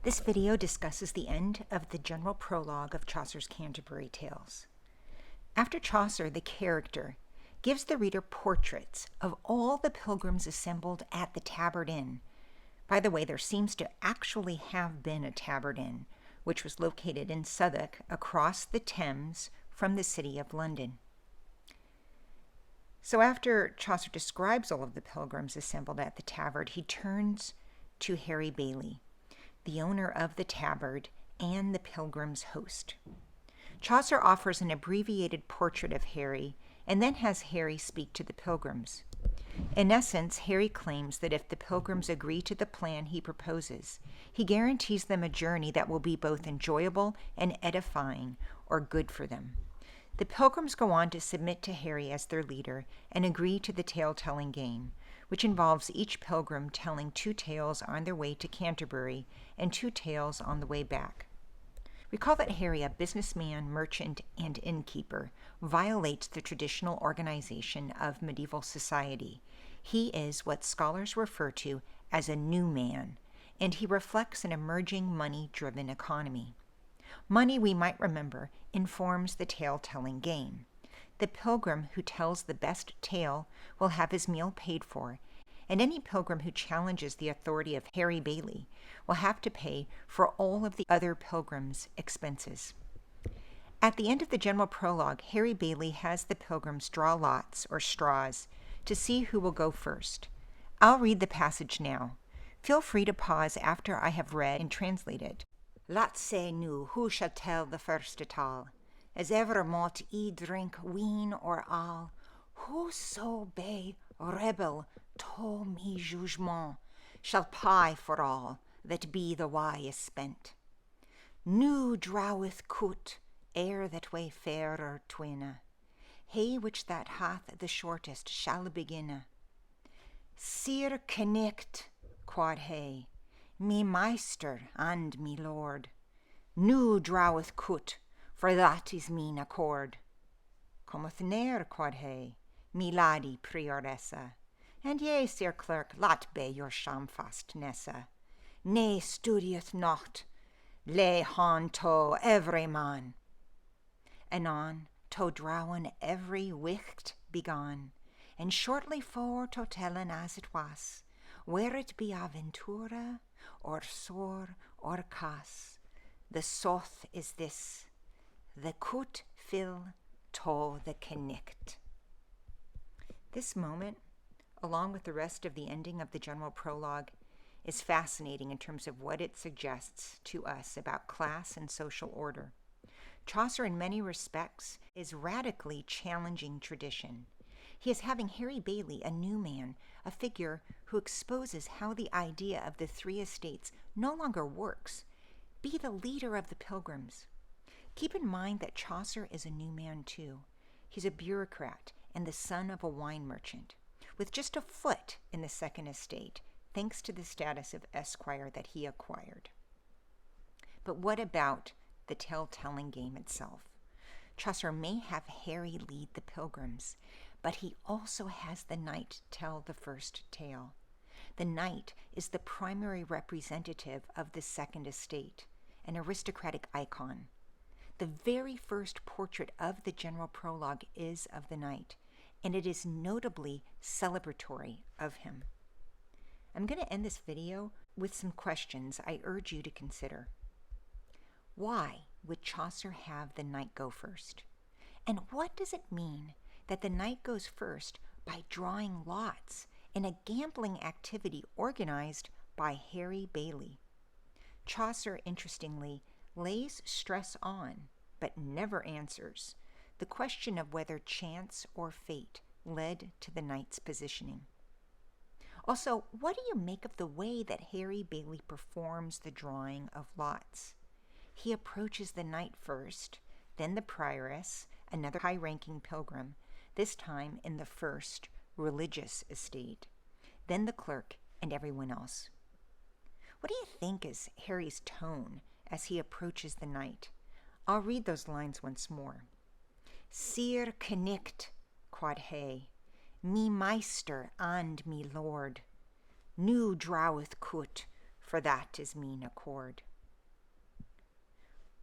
This video discusses the end of the General Prologue of Chaucer's Canterbury Tales. After Chaucer, the character, gives the reader portraits of all the pilgrims assembled at the Tabard Inn. By the way, there seems to actually have been a Tabard Inn, which was located in Southwark across the Thames from the city of London. So after Chaucer describes all of the pilgrims assembled at the Tabard, he turns to Harry Bailey, the owner of the Tabard and the pilgrims' host. Chaucer offers an abbreviated portrait of Harry and then has Harry speak to the pilgrims. In essence, Harry claims that if the pilgrims agree to the plan he proposes, he guarantees them a journey that will be both enjoyable and edifying, or good for them. The pilgrims go on to submit to Harry as their leader and agree to the tale-telling game, which involves each pilgrim telling 2 tales on their way to Canterbury and 2 tales on the way back. Recall that Harry, a businessman, merchant, and innkeeper, violates the traditional organization of medieval society. He is what scholars refer to as a new man, and he reflects an emerging money-driven economy. Money, we might remember, informs the tale-telling game. The pilgrim who tells the best tale will have his meal paid for, and any pilgrim who challenges the authority of Harry Bailey will have to pay for all of the other pilgrims' expenses. At the end of the General Prologue, Harry Bailey has the pilgrims draw lots, or straws, to see who will go first. I'll read the passage now. Feel free to pause after I have read and translated. Let's say nu, who shall tell the first at all? As ever mote eat, drink, ween, or all, whoso be rebel to me jugement shall pie for all that be the way is spent. Nu draweth coot ere that way fairer twinna. He which that hath the shortest shall beginna. Sir knicht, quod he, me meister and me lord. Nu draweth coot, for that is mine accord. Cometh ne'er, quod he, me lady prioressa. And ye, sir clerk, lat be your shamfastnessa. Ne studieth not, lay han to every man. Anon to drawen every wicht began, and shortly for to tellen as it was, where it be aventura, or sore, or cas. The soth is this, the coot fill to the knicht. This moment, along with the rest of the ending of the General Prologue, is fascinating in terms of what it suggests to us about class and social order. Chaucer, in many respects, is radically challenging tradition. He is having Harry Bailey, a new man, a figure who exposes how the idea of the 3 estates no longer works, be the leader of the pilgrims. Keep in mind that Chaucer is a new man too. He's a bureaucrat and the son of a wine merchant, with just a foot in the 2nd estate, thanks to the status of esquire that he acquired. But what about the tale-telling game itself? Chaucer may have Harry lead the pilgrims, but he also has the knight tell the first tale. The knight is the primary representative of the 2nd estate, an aristocratic icon. The very first portrait of the General Prologue is of the knight, and it is notably celebratory of him. I'm going to end this video with some questions I urge you to consider. Why would Chaucer have the knight go first? And what does it mean that the knight goes first by drawing lots in a gambling activity organized by Harry Bailey? Chaucer, interestingly, lays stress on, but never answers, the question of whether chance or fate led to the knight's positioning. Also, what do you make of the way that Harry Bailey performs the drawing of lots? He approaches the knight first, then the prioress, another high-ranking pilgrim, this time in the first religious estate, then the clerk and everyone else. What do you think is Harry's tone as he approaches the knight? I'll read those lines once more. Sir knicht, quod he, me meister and me lord. Nu draweth coot, for that is mine accord.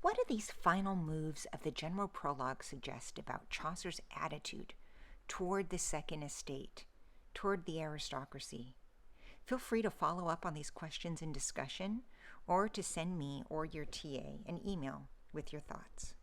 What do these final moves of the General Prologue suggest about Chaucer's attitude toward the second estate, toward the aristocracy? Feel free to follow up on these questions in discussion or to send me or your TA an email with your thoughts.